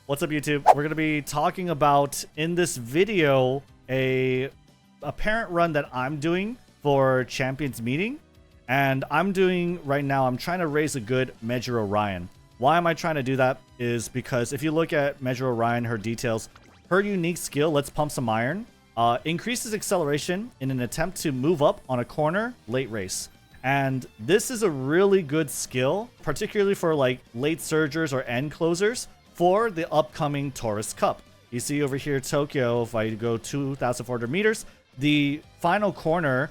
What's up, YouTube? We're going to be talking about, in this video, a parent run that I'm doing for Champions Meeting. And I'm doing, right now, I'm trying to raise a good Mejiro Ryan. Why am I trying to do that? Is because if you look at Mejiro Ryan, her details, her unique skill, Let's Pump Some Iron, increases acceleration in an attempt to move up on a corner late race. And this is a really good skill, particularly for like late surgers or end closers for the upcoming Taurus Cup. You see over here, Tokyo, if I go 2,400 meters, the final corner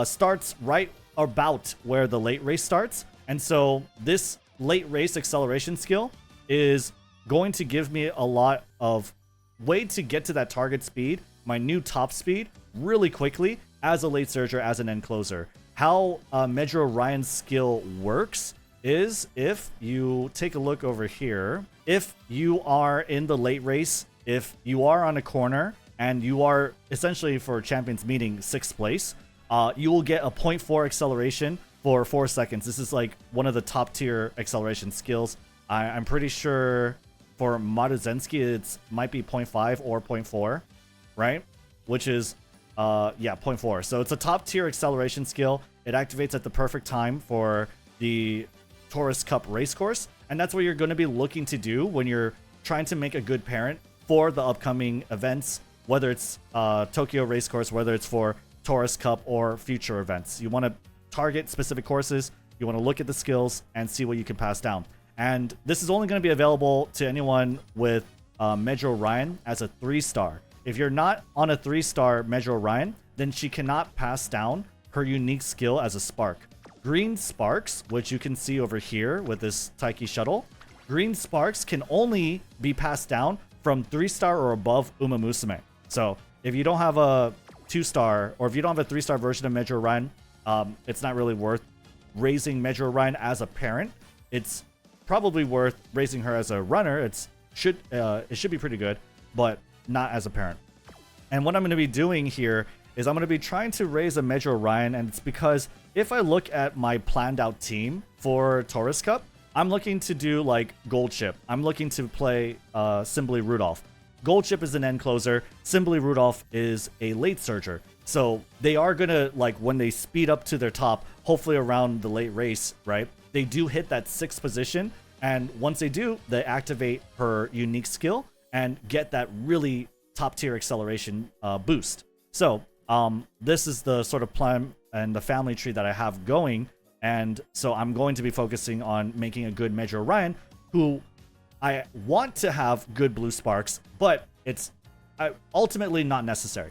starts right about where the late race starts. And so this late race acceleration skill is going to give me a lot of way to get to that target speed, my new top speed, really quickly as a late surger, as an end closer. How Mejiro Ryan's skill works is, if you take a look over here, if you are in the late race, if you are on a corner and you are essentially for Champions Meeting 6th place, you will get a 0.4 acceleration for 4 seconds. This is like one of the top tier acceleration skills. I'm pretty sure for Maruzensky it might be 0.5 or 0.4, right? Which is yeah, 0.4. So it's a top tier acceleration skill. It activates at the perfect time for the Taurus Cup race course. And that's what you're going to be looking to do when you're trying to make a good parent for the upcoming events, whether it's Tokyo race course, whether it's for Taurus Cup or future events. You want to target specific courses. You want to look at the skills and see what you can pass down. And this is only going to be available to anyone with Mejiro Ryan as a 3-star. If you're not on a 3-star Mejiro Ryan, then she cannot pass down her unique skill as a spark. Green sparks, which you can see over here with this Taiki shuttle, green sparks can only be passed down from 3-star or above Umamusume. So if you don't have a 2-star, or if you don't have a 3-star version of Mejiro Ryan, it's not really worth raising Mejiro Ryan as a parent. It's probably worth raising her as a runner. It should be pretty good, but not as a parent. And what I'm going to be doing here is I'm going to be trying to raise a Mejiro Ryan, and it's because if I look at my planned out team for Taurus Cup, I'm looking to do like Gold Chip. I'm looking to play Simply Rudolph. Gold Chip is an end closer. Simply Rudolph is a late surger. So they are going to, like, when they speed up to their top, hopefully around the late race, right? They do hit that 6th position. And once they do, they activate her unique skill and get that really top tier acceleration boost. So this is the sort of plan and the family tree that I have going. And so I'm going to be focusing on making a good Mejiro Ryan, who I want to have good blue sparks, but it's ultimately not necessary.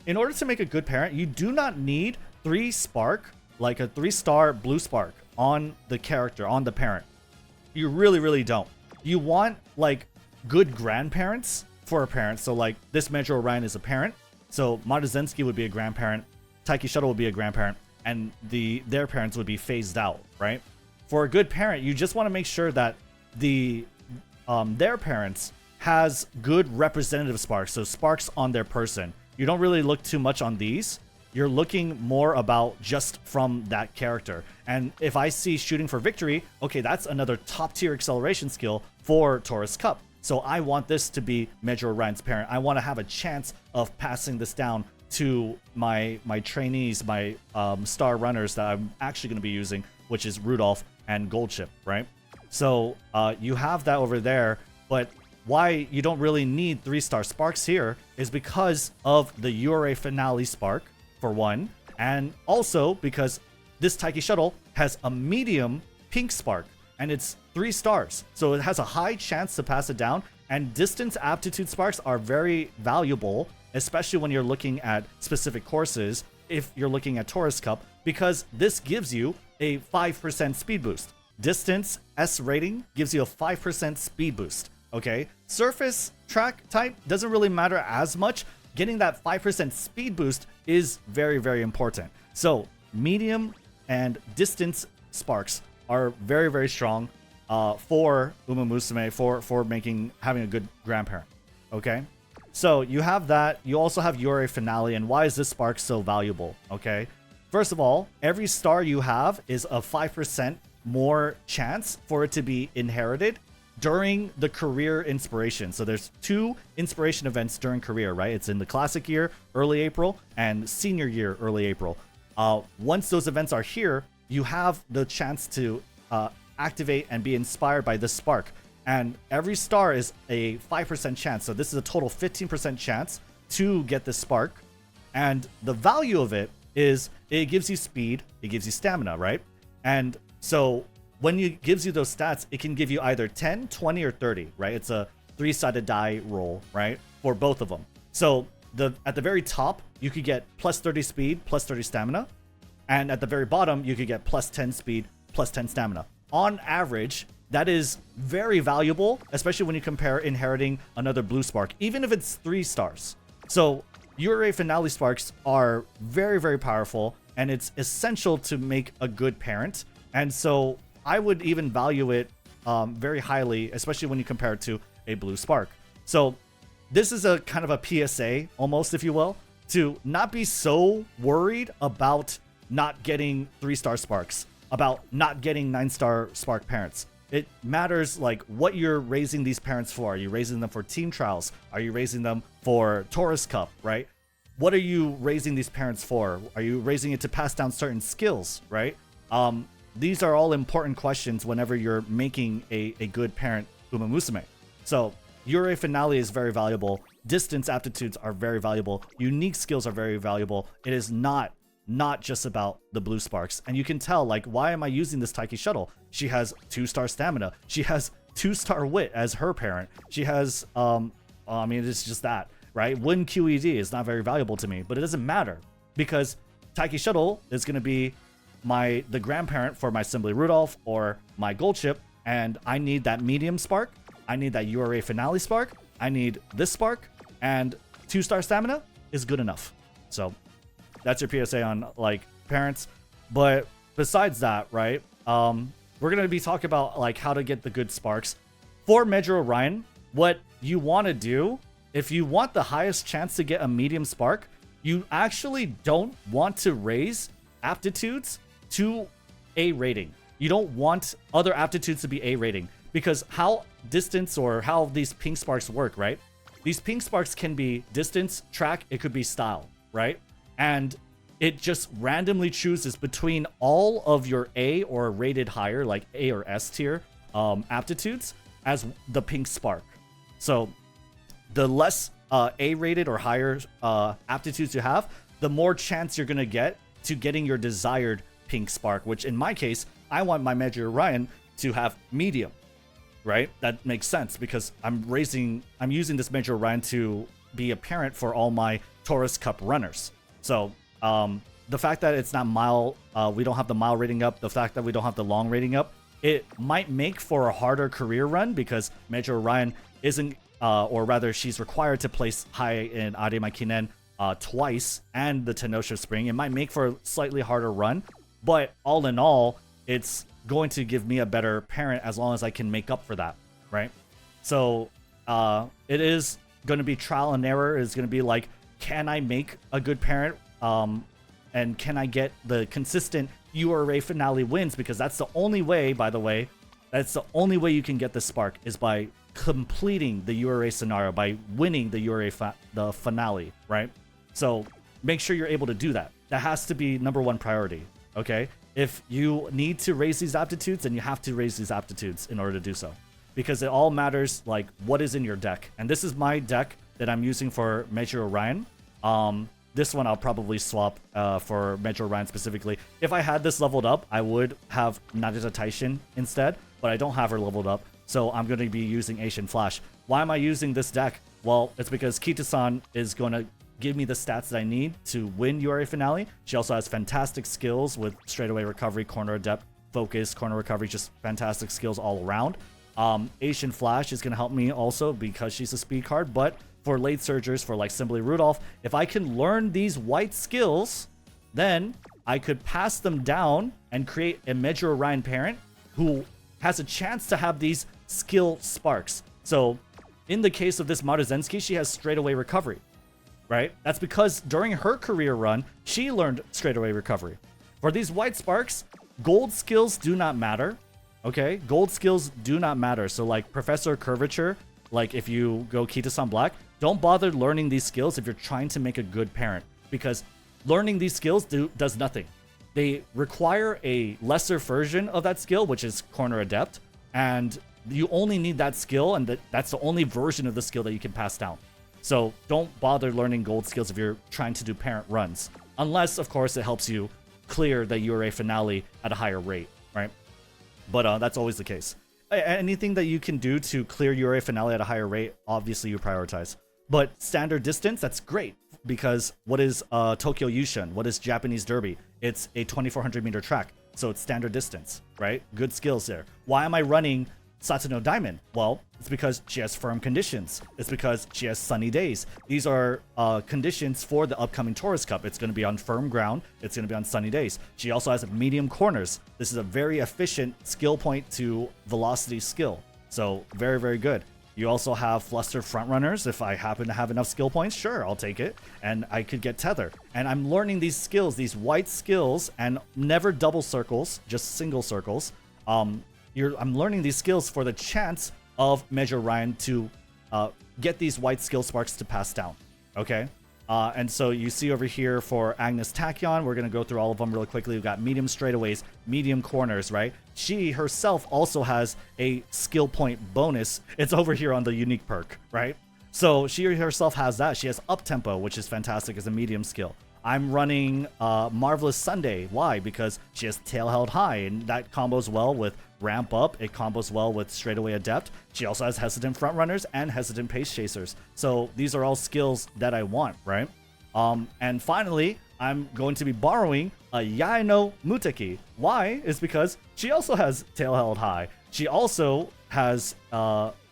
In order to make a good parent, you do not need 3 spark, like a 3-star blue spark on the character, on the parent. You really, really don't. You want like good grandparents for a parent. So like this Mejiro Ryan is a parent. So Maruzensky would be a grandparent. Taiki Shuttle would be a grandparent. And their parents would be phased out, right? For a good parent, you just want to make sure that their parents has good representative sparks. So sparks on their person. You don't really look too much on these. You're looking more about just from that character. And if I see shooting for victory, okay, that's another top tier acceleration skill for Taurus Cup. So I want this to be Mejiro Ryan's parent. I want to have a chance of passing this down to my trainees, my star runners that I'm actually going to be using, which is Rudolph and Gold Chip, right? So you have that over there, but why you don't really need 3-star sparks here is because of the URA Finale spark, for one, and also because this Taiki Shuttle has a medium pink spark, and it's 3 stars, so it has a high chance to pass it down. And distance aptitude sparks are very valuable, especially when you're looking at specific courses, if you're looking at Taurus Cup, because this gives you a 5% speed boost. Distance S rating gives you a 5% speed boost. Okay, surface track type doesn't really matter as much. Getting that 5% speed boost is very, very important. So medium and distance sparks are very, very strong for Umamusume, for having a good grandparent. Okay, so you have that. You also have URA Finale. And why is this spark so valuable? Okay, first of all, every star you have is a 5% more chance for it to be inherited during the career inspiration. So there's 2 inspiration events during career, right? It's in the classic year, early April, and senior year, early April. Once those events are here, you have the chance to activate and be inspired by this spark. And every star is a 5% chance. So this is a total 15% chance to get this spark. And the value of it is it gives you speed, it gives you stamina, right? And so when it gives you those stats, it can give you either 10, 20, or 30, right? It's a 3-sided die roll, right? For both of them. So at the very top, you could get plus 30 speed, plus 30 stamina. And at the very bottom, you could get plus 10 speed, plus 10 stamina. On average, that is very valuable, especially when you compare inheriting another blue spark, even if it's 3 stars. So URA Finale sparks are very, very powerful, and it's essential to make a good parent. And so I would even value it very highly, especially when you compare it to a blue spark. So this is a kind of a PSA, almost, if you will, to not be so worried about not getting 3-star sparks, about not getting 9-star spark parents. It matters like what you're raising these parents for. Are you raising them for team trials? Are you raising them for Taurus Cup, right? What are you raising these parents for? Are you raising it to pass down certain skills, right? These are all important questions whenever you're making a good parent Umamusume. So URA Finale is very valuable. Distance aptitudes are very valuable. Unique skills are very valuable. It is not just about the blue sparks. And you can tell, like, why am I using this Taiki shuttle? She has 2-star stamina. She has 2-star wit as her parent. She has, I mean, it's just that, right? 1 QED is not very valuable to me, but it doesn't matter because Taiki shuttle is going to be the grandparent for my Assembly Rudolph or my gold chip, and I need that medium spark. I need that URA Finale spark. I need this spark, and 2-star stamina is good enough. So that's your PSA on like parents. But besides that, right, we're going to be talking about like how to get the good sparks. For Mejiro Ryan, what you want to do, if you want the highest chance to get a medium spark, you actually don't want to raise aptitudes to A rating. You don't want other aptitudes to be A rating, because how distance or how these pink sparks work, right? These pink sparks can be distance, track, it could be style, right? And it just randomly chooses between all of your A or rated higher, like A or S tier aptitudes as the pink spark. So the less A rated or higher aptitudes you have, the more chance you're going to get to getting your desired pink spark, which in my case, I want my Mejiro Ryan to have medium, right? That makes sense because I'm using this Mejiro Ryan to be a parent for all my Taurus Cup runners. So the fact that it's not mile, we don't have the mile rating up, the fact that we don't have the long rating up, it might make for a harder career run because Mejiro Ryan isn't, or rather she's required to place high in Arima Kinen twice and the Tenosha Spring. It might make for a slightly harder run, but all in all, it's going to give me a better parent as long as I can make up for that, right? So it is going to be trial and error. It's going to be like, can I make a good parent? And can I get the consistent URA Finale wins? Because that's the only way, by the way, that's the only way you can get the spark is by completing the URA scenario, by winning the URA the finale, right? So make sure you're able to do that. That has to be number one priority, okay? If you need to raise these aptitudes, then you have to raise these aptitudes in order to do so. Because it all matters, like, what is in your deck. And this is my deck that I'm using for Mejiro Ryan. This one I'll probably swap for Mejiro Ryan specifically. If I had this leveled up, I would have Narita Taishin instead, but I don't have her leveled up, so I'm going to be using Asian Flash. Why am I using this deck? Well, it's because Kita-san is going to give me the stats that I need to win URA Finale. She also has fantastic skills with straightaway recovery, corner adept, focus, corner recovery, just fantastic skills all around. Asian Flash is going to help me also because she's a speed card, but for late surgers, for like Assembly Rudolph, if I can learn these white skills, then I could pass them down and create a Mejiro Ryan parent who has a chance to have these skill sparks. So in the case of this Maruzenski, she has straightaway recovery, right? That's because during her career run, she learned straightaway recovery. For these white sparks, gold skills do not matter. Okay, gold skills do not matter. So like Professor Curvature, like if you go Kita-san Black, don't bother learning these skills if you're trying to make a good parent, because learning these skills does nothing. They require a lesser version of that skill, which is Corner Adept, and you only need that skill, and that's the only version of the skill that you can pass down. So don't bother learning gold skills if you're trying to do parent runs, unless, of course, it helps you clear the URA Finale at a higher rate, right? But that's always the case. Anything that you can do to clear URA Finale at a higher rate, obviously you prioritize. But standard distance, that's great, because what is Tokyo Yushun? What is Japanese Derby? It's a 2,400 meter track, so it's standard distance, right? Good skills there. Why am I running Satsuno Diamond? Well, it's because she has firm conditions. It's because she has sunny days. These are conditions for the upcoming Taurus Cup. It's going to be on firm ground. It's going to be on sunny days. She also has medium corners. This is a very efficient skill point to velocity skill. So very, very good. You also have flustered front runners. If I happen to have enough skill points, sure, I'll take it. And I could get tether. And I'm learning these skills, these white skills, and never double circles, just single circles. I'm learning these skills for the chance of Mejiro Ryan to get these white skill sparks to pass down. Okay? And so you see over here for Agnes Tachyon, we're going to go through all of them really quickly. We've got medium straightaways, medium corners, right? She herself also has a skill point bonus. It's over here on the unique perk, right? So she herself has that. She has up tempo, which is fantastic as a medium skill. I'm running Marvelous Sunday. Why? Because she has tail held high, and that combos well with ramp up. It combos well with straightaway adept. She also has hesitant front runners and hesitant pace chasers. So these are all skills that I want, right? And finally, I'm going to be borrowing a Yaino Muteki. Why? Is because she also has tail held high. She also has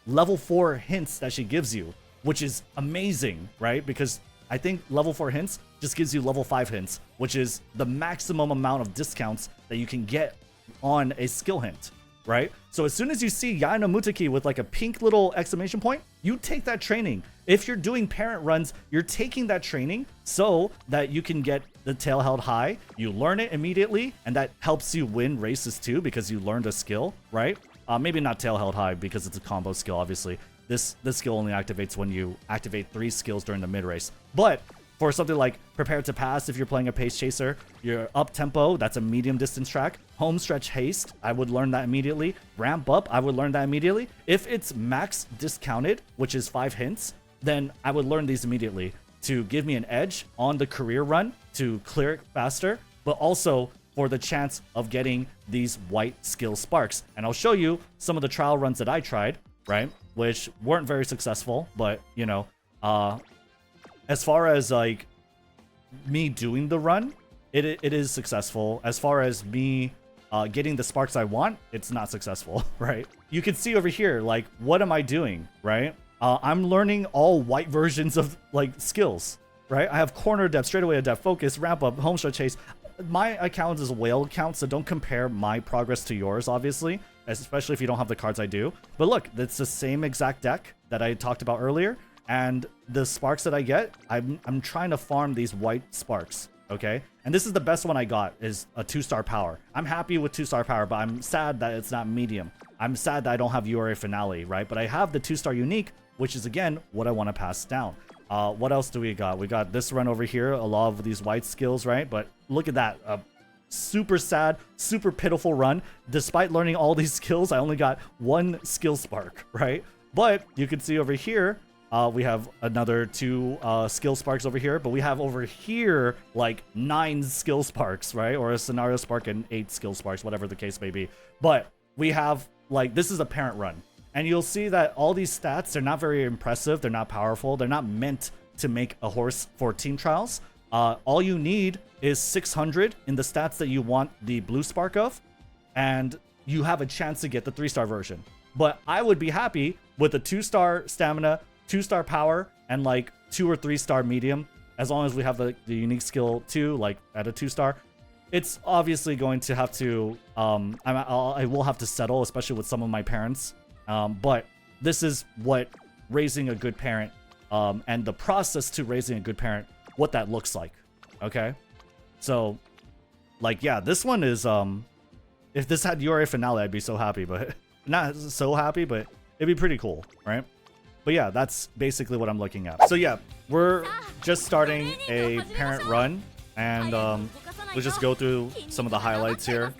level 4 hints that she gives you, which is amazing, right? Because I think level 4 hints just gives you level 5 hints, which is the maximum amount of discounts that you can get on a skill hint, right? So as soon as you see Yaino Muteki with like a pink little exclamation point, you take that training. If you're doing parent runs, you're taking that training so that you can get the tail held high. You learn it immediately, and that helps you win races too because you learned a skill, right? Maybe not tail held high because it's a combo skill, obviously. This skill only activates when you activate 3 skills during the mid race. But for something like Prepare to Pass, if you're playing a pace chaser, your up tempo, that's a medium distance track. Home stretch haste, I would learn that immediately. Ramp up, I would learn that immediately. If it's max discounted, which is 5 hints, then I would learn these immediately to give me an edge on the career run to clear it faster, but also for the chance of getting these white skill sparks. And I'll show you some of the trial runs that I tried, right? Which weren't very successful, but you know, as far as like me doing the run, it is successful. As far as me getting the sparks I want, it's not successful, right? You can see over here, like, what am I doing, right? I'm learning all white versions of like skills, right? I have corner depth, straightaway adept, focus, ramp up, home stretch chase. My account is a whale account, so don't compare my progress to yours, obviously, especially if you don't have the cards I do. But look, it's the same exact deck that I talked about earlier, and the sparks that I get, I'm trying to farm these white sparks, okay? And this is the best one I got, is a 2-star power. I'm happy with 2-star power, but I'm sad that it's not medium. I'm sad that I don't have URA Finale, right? But I have the 2-star unique, which is, again, what I want to pass down. What else do we got? We got this run over here, a lot of these white skills, right? But look at that. Super sad, super pitiful run. Despite learning all these skills, I only got 1 skill spark, right? But you can see over here, we have another 2 skill sparks over here, but we have over here like 9 skill sparks, right? Or a scenario spark and 8 skill sparks, whatever the case may be. But we have, like, this is a parent run. And you'll see that all these stats, they're not very impressive. They're not powerful. They're not meant to make a horse for team trials. All you need is 600 in the stats that you want the blue spark of, and you have a chance to get the 3-star version. But I would be happy with a 2-star stamina, 2-star power, and like 2 or 3-star medium, as long as we have the unique skill 2, like at a 2-star. It's obviously going to have to, I will have to settle, especially with some of my parents. But this is what raising a good parent, and the process to raising a good parent, what that looks like. Okay. So like, yeah, this one is, If this had URA Finale, I'd be so happy, but not so happy, but it'd be pretty cool, right? But yeah, that's basically what I'm looking at. So yeah, we're just starting a parent run, and we'll just go through some of the highlights here.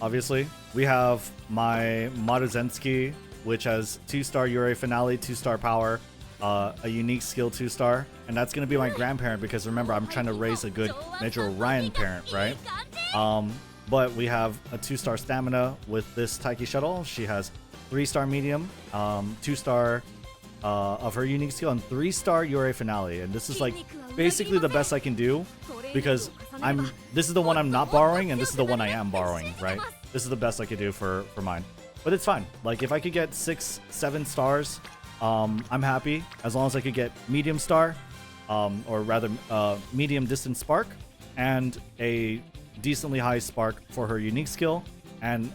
Obviously, we have my Maruzensky, which has 2-star URA Finale, 2-star power, a unique skill 2-star, and that's going to be my grandparent because remember, I'm trying to raise a good Mejiro Ryan parent, right? But we have a 2-star stamina with this Taiki Shuttle. She has 3-star medium, 2-star of her unique skill, and 3-star URA Finale. And this is like basically the best I can do because this is the one I'm not borrowing, and this is the one I am borrowing, right? This is the best I could do for mine. But it's fine. Like if I could get 6, 7 stars, I'm happy as long as I could get medium star, or rather medium distance spark, and a decently high spark for her unique skill, and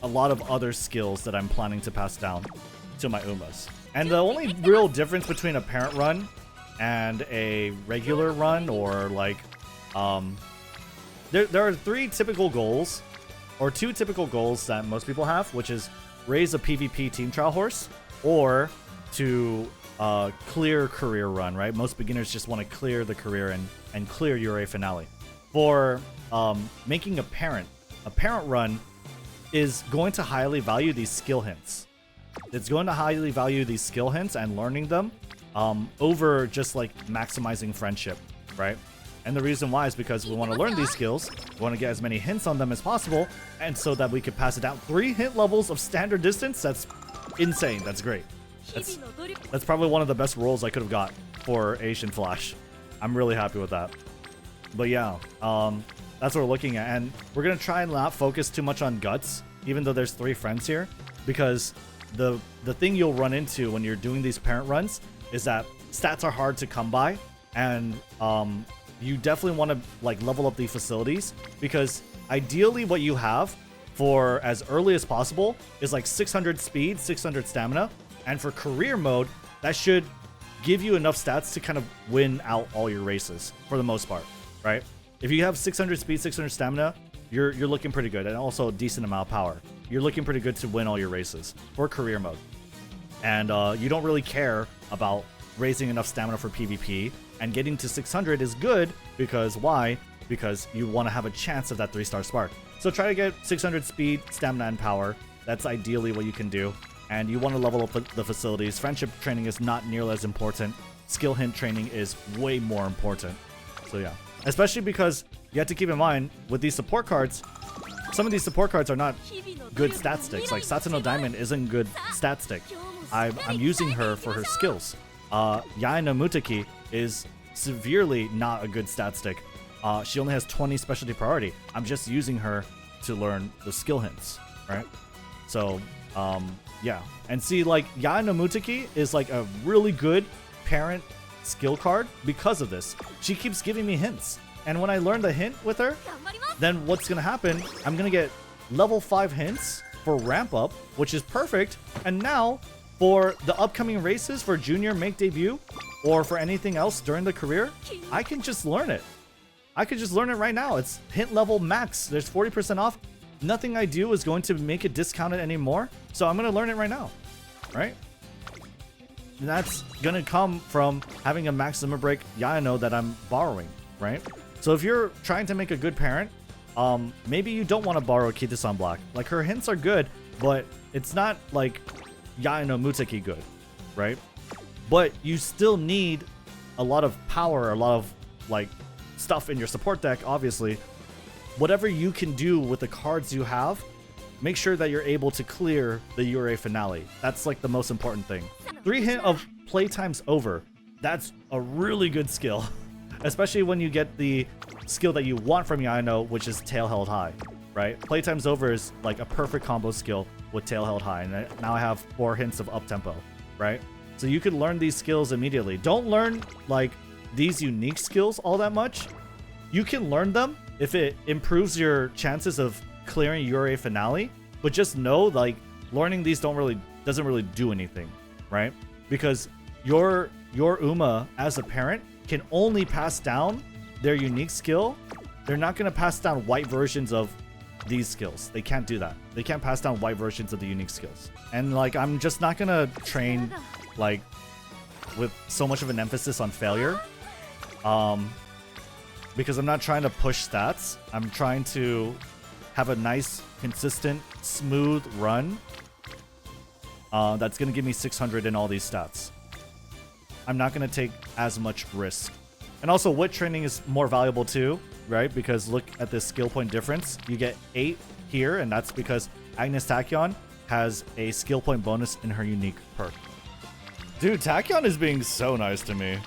a lot of other skills that I'm planning to pass down to my Umas. And the only real difference between a parent run and a regular run, or like, there are 3 typical goals, or 2 typical goals that most people have, which is raise a PvP team trial horse, or to clear career run, right? Most beginners just want to clear the career and clear URA Finale. For making a parent run is going to highly value these skill hints. It's going to highly value these skill hints and learning them over just like maximizing friendship, right? And the reason why is because we want to learn these skills, we want to get as many hints on them as possible, and so that we could pass it down. 3 hint levels of standard distance, that's insane. That's great. That's probably one of the best rolls I could have got for Asian Flash. I'm really happy with that. But yeah, that's what we're looking at, and we're gonna try and not focus too much on guts, even though there's 3 friends here, because the thing you'll run into when you're doing these parent runs is that stats are hard to come by, and you definitely want to like level up the facilities, because ideally what you have for as early as possible is like 600 speed, 600 stamina, and for career mode that should give you enough stats to kind of win out all your races for the most part, right? If you have 600 speed, 600 stamina, you're looking pretty good, and also a decent amount of power. You're looking pretty good to win all your races for career mode. And you don't really care about raising enough stamina for PvP, and getting to 600 is good because why? Because you want to have a chance of that 3-star spark. So try to get 600 speed, stamina, and power. That's ideally what you can do. And you want to level up the facilities. Friendship training is not nearly as important. Skill hint training is way more important. So yeah. Especially because you have to keep in mind, with these support cards, some of these support cards are not good stat sticks. Like Satsuno Diamond isn't good stat stick. I'm using her for her skills. Yaina Mutaki is severely not a good stat stick. She only has 20 specialty priority. I'm just using her to learn the skill hints, right? So, yeah. And see, like, Yaina Mutaki is like a really good parent skill card because of this. She keeps giving me hints. And when I learn the hint with her, then what's going to happen, I'm going to get level 5 hints for ramp up, which is perfect. And now for the upcoming races for junior make debut or for anything else during the career, I can just learn it. I could just learn it right now. It's hint level max. There's 40% off. Nothing I do is going to make it discounted anymore. So I'm going to learn it right now, right? And that's going to come from having a max limit break Yano that I'm borrowing, right? So if you're trying to make a good parent, maybe you don't want to borrow Kitasan Black. Like, her hints are good, but it's not like Yano Mutaki good, right? But you still need a lot of power, a lot of like stuff in your support deck, obviously. Whatever you can do with the cards you have, make sure that you're able to clear the URA Finale. That's like the most important thing. 3 hint of playtime's over. That's a really good skill. Especially when you get the skill that you want from Yano, which is tail held high, right? Playtime's over is like a perfect combo skill with tail held high. And now I have 4 hints of up tempo, right? So you can learn these skills immediately. Don't learn like these unique skills all that much. You can learn them if it improves your chances of clearing URA Finale, but just know like learning these doesn't really do anything, right? Because your Uma as a parent can only pass down their unique skill. They're not going to pass down white versions of these skills. They can't do that. They can't pass down white versions of the unique skills. And like, I'm just not gonna train like with so much of an emphasis on failure. Because I'm not trying to push stats. I'm trying to have a nice, consistent, smooth run that's gonna give me 600 in all these stats. I'm not gonna take as much risk. And also, wit training is more valuable too, right? Because look at this skill point difference. You get 8 here, and that's because Agnes Tachyon has a skill point bonus in her unique perk. Dude, Tachyon is being so nice to me.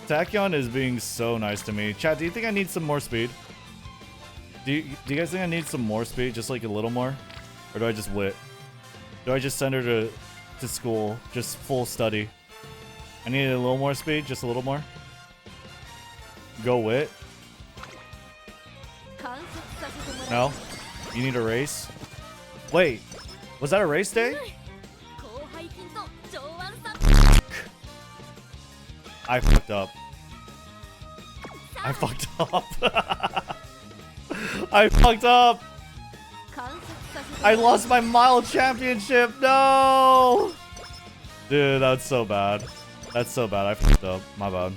Tachyon is being so nice to me. Chat, do you think I need some more speed? Do you guys think I need some more speed? Just like a little more? Or do I just wit? Do I just send her to school? Just full study? I need a little more speed? Just a little more? Go wit? No? You need a race? Wait, was that a race day? I fucked up. I fucked up. I fucked up. I lost my mile championship. No. Dude, that's so bad. That's so bad. I fucked up. My bad.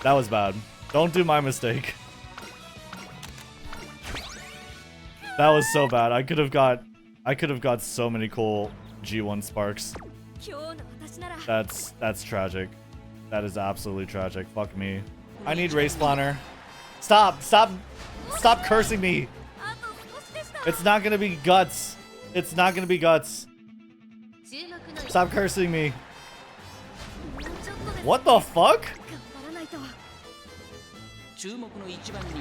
That was bad. Don't do my mistake. That was so bad. I could have got so many cool G1 sparks. That's tragic. That is absolutely tragic. Fuck me. I need race planner. Stop cursing me. It's not gonna be guts. It's not gonna be guts. Stop cursing me. What the fuck? 注目の1番人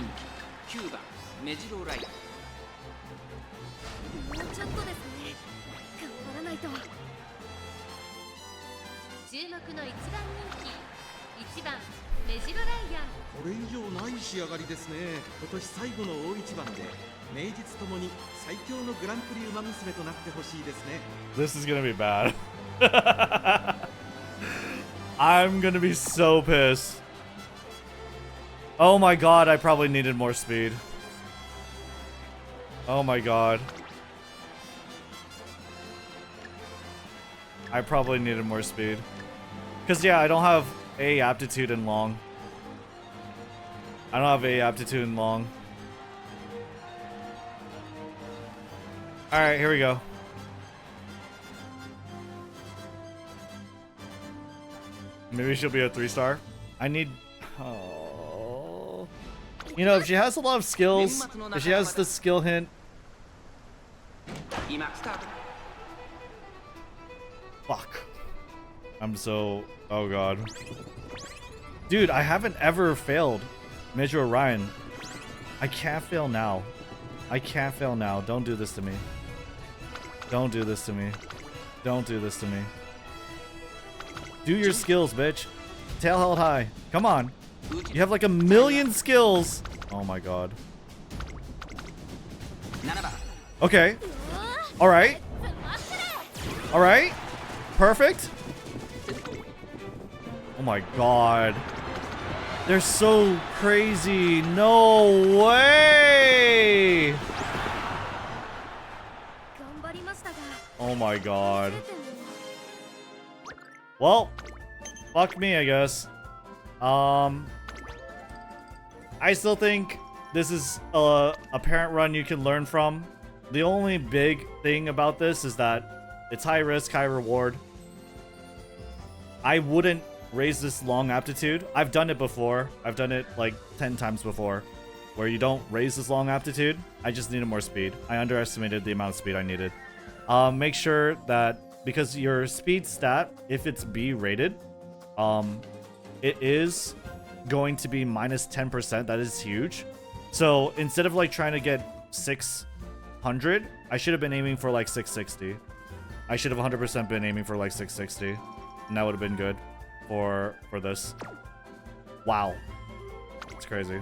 気9番メジロライン。もうちょっとですね。頑張らないと。注目の1番人気1番メジロライアン。これ以上ない仕上がりですね。今年最後の大一番で名実ともに最強のグランプリウマ娘となってほしいですね。This is gonna be bad. I'm gonna be so pissed. Oh my god, I probably needed more speed. Oh my god. I probably needed more speed. Because, yeah, I don't have A aptitude in long. I don't have A aptitude in long. Alright, here we go. Maybe she'll be a 3-star. I need... Oh. You know, if she has a lot of skills, if she has the skill hint... Fuck. I'm so... Oh god. Dude, I haven't ever failed Mejiro Ryan. I can't fail now. I can't fail now. Don't do this to me. Don't do this to me. Don't do this to me. Do your skills, bitch. Tail held high. Come on. You have like 1,000,000 skills. Oh my god. Okay. Alright. Alright. Perfect. Oh my god. They're so crazy. No way. Oh my god. Well, fuck me, I guess. I still think this is a parent run you can learn from. The only big thing about this is that it's high risk, high reward. I wouldn't raise this long aptitude. I've done it before. I've done it like 10 times before, where you don't raise this long aptitude. I just needed more speed. I underestimated the amount of speed I needed. Make sure that, because your speed stat, if it's B rated, it is going to be minus 10%. That is huge. So instead of like trying to get 600, I should have been aiming for like 660. I should have 100% been aiming for like 660, and that would have been good for this. Wow, it's crazy.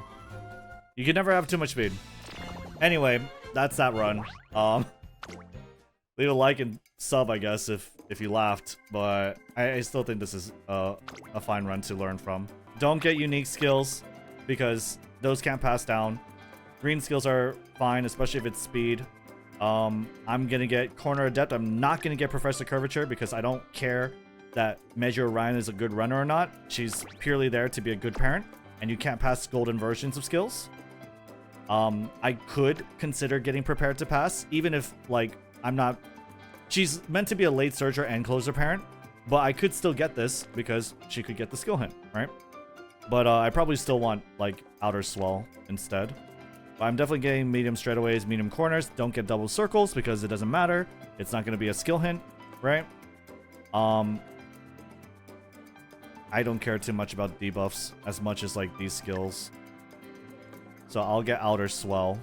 You can never have too much speed. Anyway, that's that run. Leave a like and sub, I guess, if you laughed, but I still think this is a fine run to learn from. Don't get unique skills, because those can't pass down. Green skills are fine, especially if it's speed. I'm gonna get Corner Adept. I'm not gonna get Professor Curvature because I don't care that Mejiro Ryan is a good runner or not. She's purely there to be a good parent, and you can't pass golden versions of skills. I could consider getting Prepared to pass, even if, like, I'm not... She's meant to be a late Surger and Closer parent, but I could still get this because she could get the skill hint, right? But I probably still want, like, Outer Swell instead. But I'm definitely getting medium straightaways, medium corners. Don't get double circles because it doesn't matter. It's not going to be a skill hint, right? I don't care too much about debuffs as much as, like, these skills. So I'll get Outer Swell.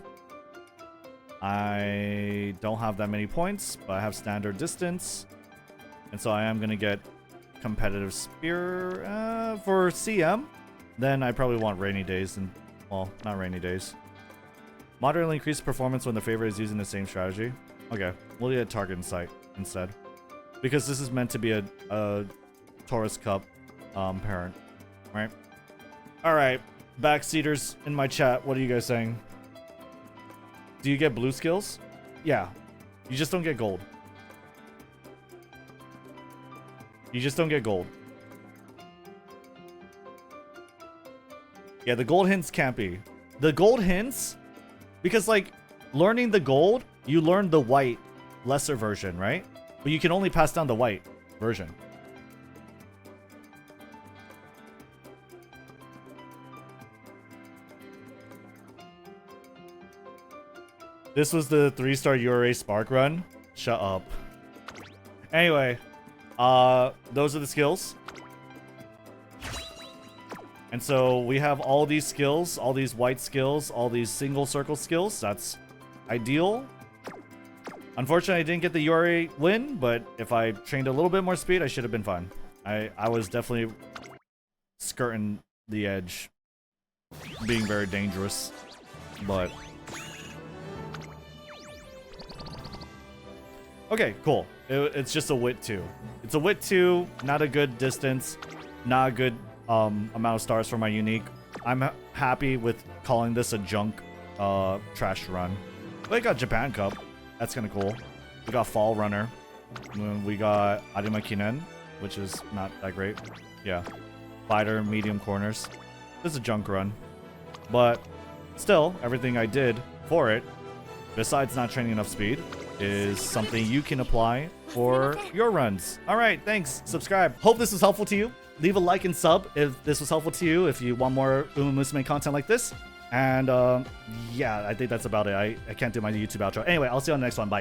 I don't have that many points, but I have Standard Distance. And so I am going to get Competitive Spear for CM. Then I probably want Rainy Days. And, well, not Rainy Days. Moderately increase performance when the favorite is using the same strategy. Okay, we'll get Target in Sight instead. Because this is meant to be a Taurus Cup parent, right? Alright, backseaters in my chat, what are you guys saying? Do you get blue skills? Yeah. You just don't get gold. You just don't get gold. Yeah, the gold hints can't be. The gold hints, because, like, learning the gold, you learn the white lesser version, right? But you can only pass down the white version. This was the 3-star URA Spark run. Shut up. Anyway, those are the skills. And so we have all these skills, all these white skills, all these single circle skills. That's ideal. Unfortunately, I didn't get the URA win, but if I trained a little bit more speed, I should have been fine. I was definitely skirting the edge, being very dangerous, but... Okay, cool. It's just a Wit 2. It's a Wit 2, not a good distance, not a good amount of stars for my unique. I'm happy with calling this a junk trash run. We got Japan Cup. That's kind of cool. We got Fall Runner. We got Arima Kinen, which is not that great. Yeah. Fighter, medium corners. This is a junk run. But still, everything I did for it, besides not training enough speed, is something you can apply for your runs. All right, thanks. Subscribe. Hope this was helpful to you. Leave a like and sub if this was helpful to you, if you want more Umamusume content like this. And yeah, I think that's about it. I can't do my YouTube outro. Anyway, I'll see you on the next one. Bye.